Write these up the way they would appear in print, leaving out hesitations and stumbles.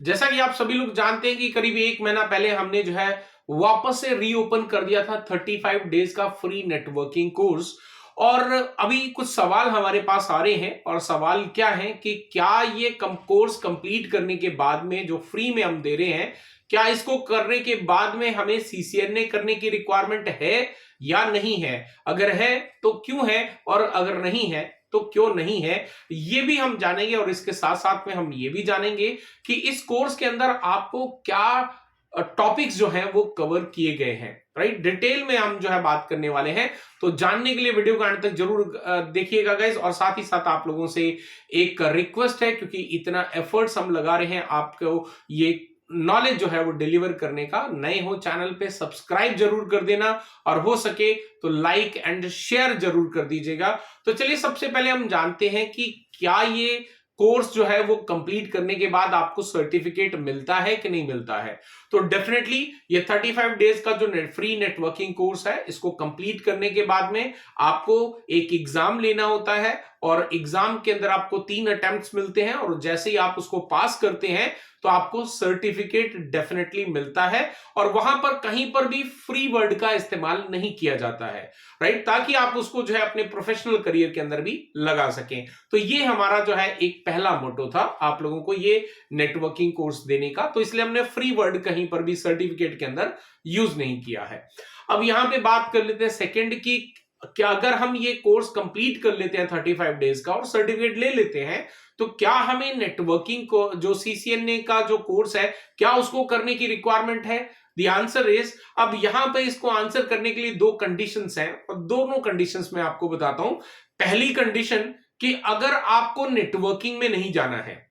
जैसा कि आप सभी लोग जानते हैं कि करीब 1 महीना पहले हमने जो है वापस से रीओपन कर दिया था 35 डेज का फ्री नेटवर्किंग कोर्स। और अभी कुछ सवाल हमारे पास आ रहे हैं, और सवाल क्या है कि क्या ये कोर्स कंप्लीट करने के बाद में जो फ्री में हम दे रहे हैं, क्या इसको करने के बाद में हमें सीसीएनए करने की रिक्वायरमेंट है या नहीं है? अगर है तो क्यों है, और अगर नहीं है तो क्यों नहीं है, ये भी हम जानेंगे। और इसके साथ साथ में हम ये भी जानेंगे कि इस कोर्स के अंदर आपको क्या टॉपिक्स जो हैं वो कवर किए गए हैं। राइट, डिटेल में हम जो है बात करने वाले हैं। तो जानने के लिए वीडियो को अंत तक जरूर देखिएगा गाइस। और साथ ही साथ आप लोगों से एक रिक्वेस्ट है, क्योंकि इतना एफर्ट्स हम लगा रहे हैं आपको ये नॉलेज जो है वो डिलीवर करने का, नए हो चैनल पे सब्सक्राइब जरूर कर देना, और हो सके तो लाइक एंड शेयर जरूर कर दीजिएगा। तो चलिए सबसे पहले हम जानते हैं कि क्या ये कोर्स जो है वो कंप्लीट करने के बाद आपको सर्टिफिकेट मिलता है कि नहीं मिलता है। तो डेफिनेटली ये 35 डेज का जो फ्री नेटवर्किंग कोर्स है, इसको कंप्लीट करने के बाद में आपको एक एग्जाम लेना होता है, और एग्जाम के अंदर आपको 3 अटेम्प्ट्स मिलते हैं, और जैसे ही आप उसको पास करते हैं तो आपको सर्टिफिकेट डेफिनेटली मिलता है। और वहां पर कहीं पर भी फ्री वर्ड का इस्तेमाल नहीं किया जाता है, राइट, ताकि आप उसको जो है अपने प्रोफेशनल करियर के अंदर भी लगा सकें। तो ये हमारा जो है एक पहला मोटो था आप लोगों को ये नेटवर्किंग कोर्स देने का, तो इसलिए हमने फ्री वर्ड कहीं पर भी सर्टिफिकेट के अंदर यूज नहीं किया है। अब यहां पे बात कर लेते हैं सेकंड की, क्या अगर हम ये कोर्स कंप्लीट कर लेते हैं 35 डेज का और सर्टिफिकेट ले लेते हैं, तो क्या हमें नेटवर्किंग को जो सीसीएनए का जो कोर्स है, क्या उसको करने की रिक्वायरमेंट है? द आंसर इज, अब यहां पे इसको आंसर करने के लिए 2 कंडीशंस हैं, और दोनों कंडीशंस मैं आपको बताता हूं। पहली कंडीशन कि अगर आपको नेटवर्किंग में नहीं जाना है,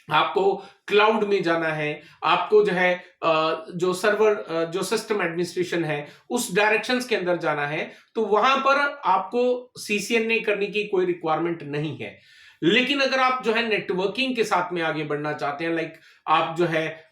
आपको क्लाउड में जाना है, आपको जो है जो सर्वर जो सिस्टम एडमिनिस्ट्रेशन है उस डायरेक्शंस के अंदर जाना है, तो वहां पर आपको सीसीएनए करने की कोई रिक्वायरमेंट नहीं है। लेकिन अगर आप जो है नेटवर्किंग के साथ में आगे बढ़ना चाहते हैं, लाइक आप जो है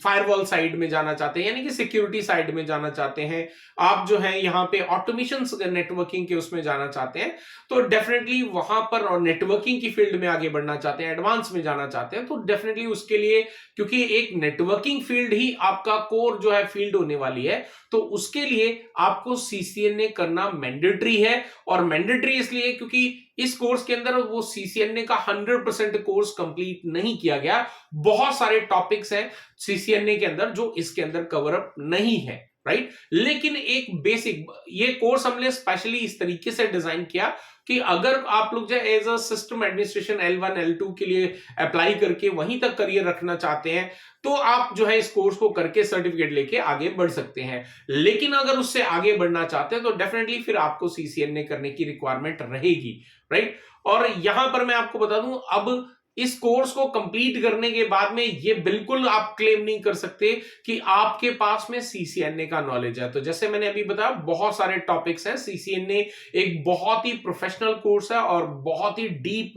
फायरवॉल साइड में जाना चाहते हैं, यानी कि सिक्योरिटी साइड में जाना चाहते हैं, आप जो है यहाँ पे ऑटोमेशन नेटवर्किंग के उसमें जाना चाहते हैं, तो डेफिनेटली वहां पर, और नेटवर्किंग की फील्ड में आगे बढ़ना चाहते हैं, एडवांस में जाना चाहते हैं, तो डेफिनेटली उसके लिए, क्योंकि एक नेटवर्किंग फील्ड ही आपका कोर जो है फील्ड होने वाली है, तो उसके लिए आपको सीसीएनए करना मैंडेटरी है। और मैंडेटरी इसलिए क्योंकि इस कोर्स के अंदर वो सीसीएनए का 100% कोर्स कंप्लीट नहीं किया गया। बहुत सारे टॉपिक्स हैं सीसीएनए के अंदर जो इसके अंदर कवर अप नहीं है, राइट। लेकिन एक बेसिक, ये कोर्स हमने स्पेशली इस तरीके से डिजाइन किया कि अगर आप लोग जो as a system administration L1 L2 के लिए अप्लाई करके वहीं तक करियर रखना चाहते हैं, तो आप जो है इस कोर्स को करके सर्टिफिकेट लेके आगे बढ़ सकते हैं। लेकिन अगर उससे आगे बढ़ना चाहते हैं तो डेफिनेटली फिर आपको सीसीएनए करने की रिक्वायरमेंट रहेगी, राइट। और यहां पर मैं आपको बता दूं, अब इस कोर्स को कंप्लीट करने के बाद में ये बिल्कुल आप क्लेम नहीं कर सकते कि आपके पास में सीसीएनए का नॉलेज है। तो जैसे मैंने अभी बताया, बहुत सारे टॉपिक्स हैं। सीसीएनए एक बहुत ही प्रोफेशनल कोर्स है और बहुत ही डीप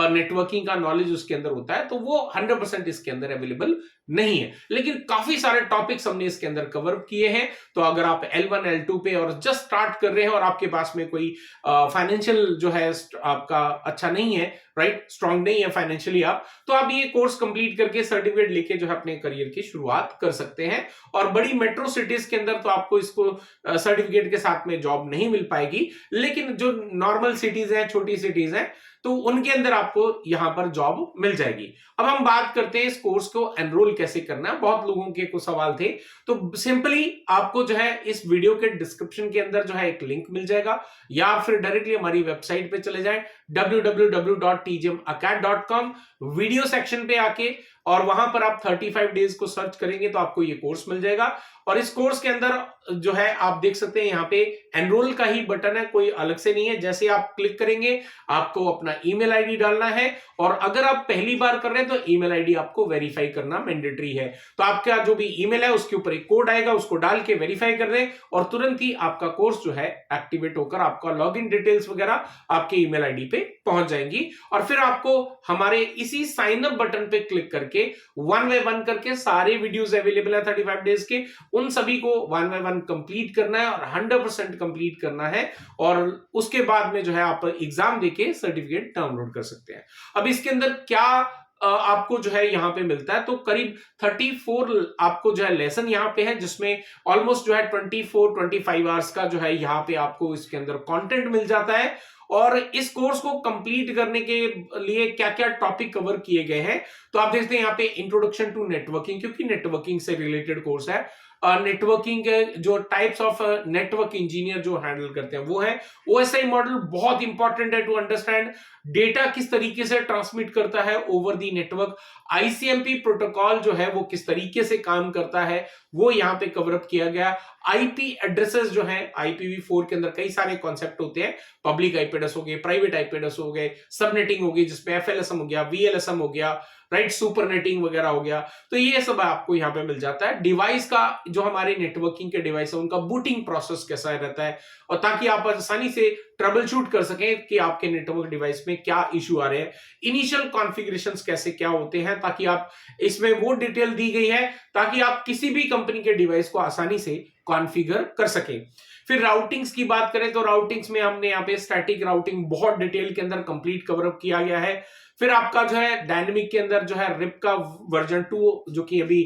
नेटवर्किंग का नॉलेज उसके अंदर होता है, तो वो 100% इसके अंदर अवेलेबल नहीं है। लेकिन काफी सारे टॉपिक्स हमने इसके अंदर कवर किए हैं। तो अगर आप L1 L2 पे और जस्ट स्टार्ट कर रहे हैं और आपके पास में कोई फाइनेंशियल जो है आपका अच्छा नहीं है, राइट, स्ट्रांग नहीं है फाइनेंशियली आप, तो आप ये कोर्स कंप्लीट करके सर्टिफिकेट लेके जो है अपने करियर की शुरुआत कर सकते हैं। और बड़ी मेट्रो सिटीज के अंदर तो आपको इसको सर्टिफिकेट के साथ में जॉब नहीं मिल पाएगी, लेकिन जो नॉर्मल सिटीज हैं, छोटी सिटीज हैं, तो उनके अंदर आपको यहां पर जॉब मिल जाएगी। अब हम बात करते हैं इस कोर्स को एनरोल कैसे करना है। बहुत लोगों के कुछ सवाल थे, तो सिंपली आपको जो है इस वीडियो के डिस्क्रिप्शन के अंदर जो है एक लिंक मिल जाएगा, या फिर डायरेक्टली हमारी वेबसाइट पे चले जाएं www.tgmacad.com, वीडियो सेक्शन पे आके, और वहां पर आप 35 डेज को सर्च करेंगे तो आपको ये कोर्स मिल जाएगा। और इस कोर्स के अंदर जो है आप देख सकते हैं यहाँ पे एनरोल का ही बटन है, कोई अलग से नहीं है। जैसे आप क्लिक करेंगे आपको अपना ईमेल आईडी डालना है, और अगर आप पहली बार कर रहे हैं तो ईमेल आईडी आपको वेरीफाई करना मैंडेटरी है। तो आपका जो भी ईमेल है उसके ऊपर एक कोड आएगा, उसको डाल के वेरीफाई कर दें, और तुरंत ही आपका कोर्स जो है एक्टिवेट होकर आपका लॉगिन डिटेल्स वगैरह आपके ईमेल आईडी पे पहुंच जाएंगी। और फिर आपको हमारे इसी साइन अप बटन पे क्लिक करके 1 बाय 1 करके सारे वीडियोस अवेलेबल है 35 डेज के, उन सभी को 1 बाय 1 कंप्लीट करना है और 100% कंप्लीट करना है। और उसके बाद में जो है आप एग्जाम देके सर्टिफिकेट डाउनलोड कर सकते हैं। अब इसके अंदर क्या आपको जो है यहाँ पे मिलता है। तो करीब 34 आपको जो है लेसन यहाँ पे है, जिसमें ऑलमोस्ट जो है 24-25 आवर्स का जो है यहाँ पे आपको इसके अंदर कंटेंट मिल जाता है। और इस कोर्स को कंप्लीट करने के लिए क्या क्या टॉपिक कवर किए गए हैं, तो आप देखते हैं यहाँ पे इंट्रोडक्शन टू नेटवर्किंग, क्योंकि नेटवर्किंग से रिलेटेड कोर्स है। नेटवर्किंग के जो टाइप्स ऑफ नेटवर्क इंजीनियर जो हैंडल करते हैं वो है। ओएसआई मॉडल बहुत इंपॉर्टेंट है टू अंडरस्टैंड डेटा किस तरीके से ट्रांसमिट करता है over the network. ICMP protocol जो है वो किस तरीके से काम करता है वो यहाँ पे कवर अप किया गया। आईपी एड्रेसेस जो है IPv4 के अंदर कई सारे कॉन्सेप्ट होते हैं, पब्लिक आईपी एड्रेस हो गए, प्राइवेट आईपी एड्रेस हो गए, सबनेटिंग हो गई जिसमें FLSM हो गया, VLSM हो गया, राइट, सुपरनेटिंग वगैरह हो गया। तो ये सब आपको यहाँ पे मिल जाता है। डिवाइस का जो हमारे नेटवर्किंग के डिवाइस है उनका बूटिंग प्रोसेस कैसा रहता है, और ताकि आप आसानी से ट्रबल शूट कर सकें कि आपके नेटवर्क डिवाइस में क्या इश्यू आ रहे हैं। इनिशियल कॉन्फ़िगरेशंस कैसे क्या होते हैं, ताकि आप इसमें वो डिटेल दी गई है ताकि आप किसी भी कंपनी के डिवाइस को आसानी से कॉन्फ़िगर कर सकें। फिर राउटिंग्स की बात करें तो राउटिंग्स में हमने यहाँ पे स्टैटिक राउटिंग बहुत डिटेल के अंदर कंप्लीट कवर अप किया गया है। फिर आपका जो है डायनेमिक के अंदर जो है रिप का वर्जन 2 जो कि अभी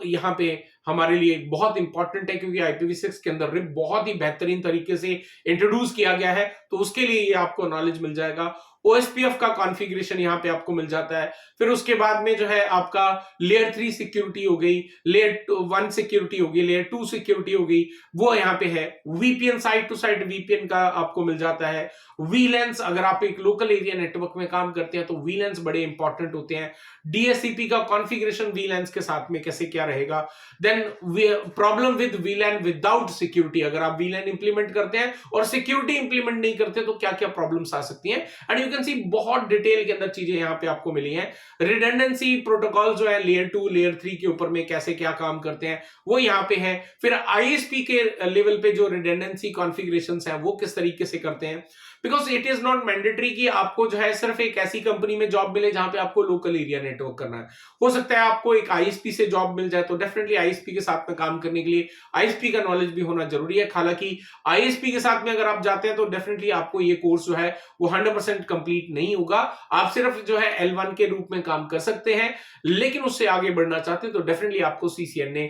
यहाँ पे हमारे लिए बहुत इंपॉर्टेंट है, क्योंकि IPv6 के अंदर रिप बहुत ही बेहतरीन तरीके से इंट्रोड्यूस किया गया है, तो उसके लिए ये आपको नॉलेज मिल जाएगा। OSPF का कॉन्फ़िगरेशन यहाँ पे आपको मिल जाता है। फिर उसके बाद में जो है आपका लेयर 3 सिक्योरिटी हो गई, लेयर 1 सिक्योरिटी हो गई, लेयर 2 सिक्योरिटी हो गई, वो यहाँ पे है। VPN side to side VPN का आपको मिल जाता है। VLANs, अगर आप एक लोकल एरिया नेटवर्क में काम करते हैं तो VLANs बड़े इंपॉर्टेंट होते हैं। DSCP का कॉन्फ़िगरेशन VLANs के साथ में कैसे क्या रहेगा। Then problem with VLAN without security, अगर आप VLAN इंप्लीमेंट करते हैं और सिक्योरिटी इंप्लीमेंट नहीं करते तो क्या क्या प्रॉब्लम्स आ सकती हैं। एंड यू कैन सी बहुत डिटेल के अंदर चीजें यहाँ पे आपको मिली हैं। रिडंडेंसी प्रोटोकॉल जो है लेयर 2 लेयर 3 के ऊपर में कैसे क्या काम करते हैं वो यहाँ पे है। फिर ISP के लेवल पे जो रिडंडेंसी कॉन्फ़िगरेशंस हैं वो किस तरीके से करते हैं, because it is not mandatory कि आपको जो है सिर्फ एक ऐसी कंपनी में जॉब मिले जहां पे आपको लोकल एरिया नेटवर्क करना है। हो सकता है आपको एक ISP से जॉब मिल जाए, तो डेफिनेटली ISP के साथ में काम करने के लिए ISP का नॉलेज भी होना जरूरी है। हालांकि ISP के साथ में अगर आप जाते हैं तो डेफिनेटली आपको ये कोर्स जो है वो 100% कंप्लीट नहीं होगा। आप सिर्फ जो है L1 के रूप में काम कर सकते हैं, लेकिन उससे आगे बढ़ना चाहते हैं तो डेफिनेटली आपको CCNA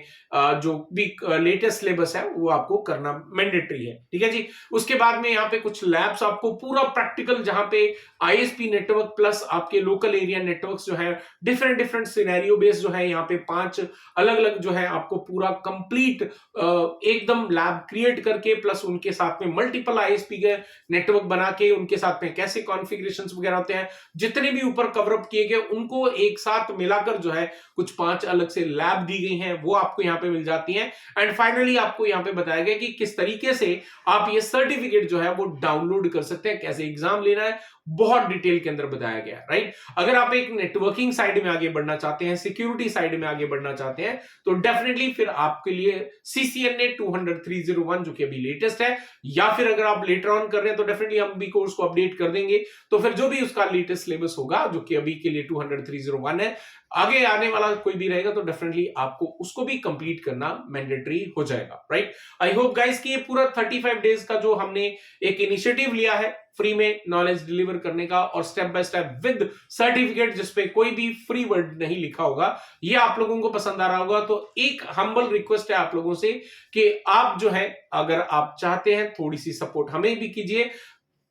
जो भी लेटेस्ट सिलेबस है वो आपको करना मैंडेटरी है। ठीक है जी। उसके बाद में यहाँ पे कुछ लैब्स आपको पूरा प्रैक्टिकल, जहां पे ISP नेटवर्क प्लस आपके लोकल एरिया नेटवर्क्स जो है डिफरेंट डिफरेंट सिनेरियो बेस्ड जो है यहाँ पे 5 अलग अलग जो है आपको पूरा कंप्लीट एकदम लैब क्रिएट करके प्लस उनके साथ में मल्टीपल ISP के नेटवर्क बना के उनके साथ में कैसे कॉन्फ़िगरेशंस वगैरह होते हैं, जितने भी ऊपर कवर अप किए गए उनको एक साथ मिलाकर जो है कुछ 5 अलग से लैब दी गई हैं, वो आपको यहाँ पे मिल जाती हैं। एंड फाइनली आपको यहाँ पे बताया गया कि किस तरीके से आप ये सर्टिफिकेट जो है वो डाउनलोड कर सकते हैं, कैसे एग्जाम लेना है, बहुत डिटेल के अंदर बताया गया, राइट। अगर आप एक नेटवर्किंग साइड में आगे बढ़ना चाहते हैं, सिक्योरिटी साइड में आगे बढ़ना चाहते हैं, तो डेफिनेटली फिर आपके लिए CCNA 200-301 जो कि अभी लेटेस्ट है, या फिर अगर आप लेटर ऑन कर रहे हैं तो डेफिनेटली हम भी कोर्स को अपडेट कर देंगे, तो फिर जो भी उसका लेटेस्ट सिलेबस होगा जो कि अभी के लिए 200-301 है, आगे आने वाला कोई भी रहेगा तो डेफिनेटली आपको उसको भी कंप्लीट करना मैंडेटरी हो जाएगा, राइट। आई होप गाइस कि ये पूरा 35 डेज का जो हमने एक इनिशिएटिव लिया है फ्री में नॉलेज डिलीवर करने का और step by step with certificate जिसपे कोई भी फ्री वर्ड नहीं लिखा होगा, ये आप लोगों को पसंद आ रहा होगा। तो एक हम्बल रिक्वेस्ट है आप लोगों से कि आप जो है अगर आप चाहते हैं थोड़ी सी सपोर्ट हमें भी कीजिए,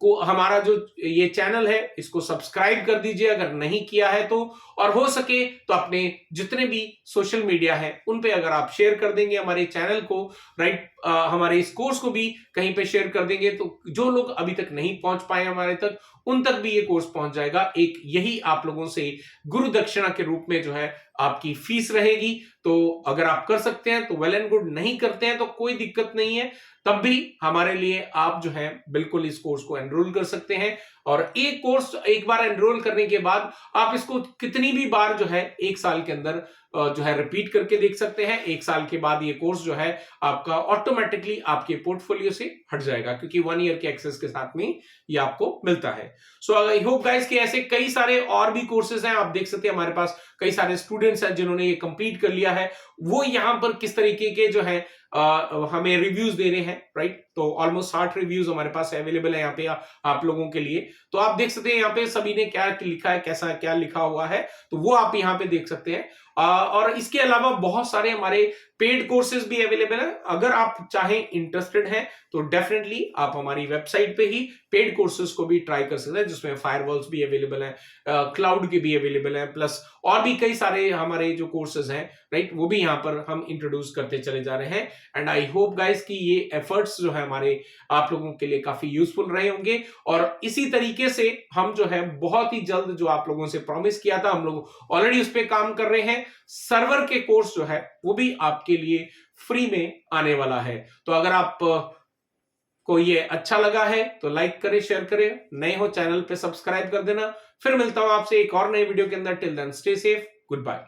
को हमारा जो ये चैनल है इसको सब्सक्राइब कर दीजिए अगर नहीं किया है तो, और हो सके तो अपने जितने भी सोशल मीडिया है उन पे अगर आप शेयर कर देंगे हमारे चैनल को, राइट, हमारे इस कोर्स को भी कहीं पे शेयर कर देंगे तो जो लोग अभी तक नहीं पहुंच पाए हमारे तक उन तक भी ये कोर्स पहुंच जाएगा। एक यही आप लोगों से गुरु दक्षिणा के रूप में जो है आपकी फीस रहेगी। तो अगर आप कर सकते हैं तो वेल एंड गुड, नहीं करते हैं तो कोई दिक्कत नहीं है, तब भी हमारे लिए आप जो है बिल्कुल इस कोर्स को एनरोल कर सकते हैं। और एक कोर्स एक बार एनरोल करने के बाद आप इसको कितनी भी बार जो है एक साल के अंदर जो है रिपीट करके देख सकते हैं। एक साल के बाद ये कोर्स जो है आपका ऑटोमेटिकली आपके पोर्टफोलियो से हट जाएगा, क्योंकि 1 ईयर के एक्सेस के साथ में ये आपको मिलता है। सो आई होप गाइस कि ऐसे कई सारे और भी कोर्सेज हैं, आप देख सकते हैं हमारे पास कई सारे स्टूडेंट्स हैं जिन्होंने ये कंप्लीट कर लिया है, वो यहाँ पर किस तरीके के जो है हमें रिव्यूज दे रहे हैं, राइट। तो ऑलमोस्ट 60 रिव्यूज हमारे पास अवेलेबल है यहाँ पे आप लोगों के लिए। तो आप देख सकते हैं यहाँ पे सभी ने क्या लिखा है, कैसा क्या लिखा हुआ है, तो वो आप यहाँ पे देख सकते हैं। और इसके अलावा बहुत सारे हमारे पेड कोर्सेज भी अवेलेबल है। अगर आप चाहें, इंटरेस्टेड हैं, तो डेफिनेटली आप हमारी वेबसाइट पे ही पेड कोर्सेज को भी ट्राई कर सकते हैं, जिसमें फायरवॉल्स भी अवेलेबल है, क्लाउड के भी अवेलेबल है, प्लस और भी कई सारे हमारे जो कोर्सेज हैं, राइट, वो भी यहाँ पर हम इंट्रोड्यूस करते चले जा रहे हैं। एंड आई होप गाइस कि ये एफर्ट्स जो है हमारे आप लोगों के लिए काफी यूजफुल रहे होंगे। और इसी तरीके से हम जो है बहुत ही जल्द, जो आप लोगों से प्रॉमिस किया था, हम लोग ऑलरेडी उस पर काम कर रहे हैं। सर्वर के कोर्स जो है वो भी आपके लिए फ्री में आने वाला है। तो अगर आप को ये अच्छा लगा है तो लाइक करें, शेयर करें, नए हो चैनल पे सब्सक्राइब कर देना। फिर मिलता हूं आपसे एक और नए वीडियो के अंदर। Till then stay safe, good bye.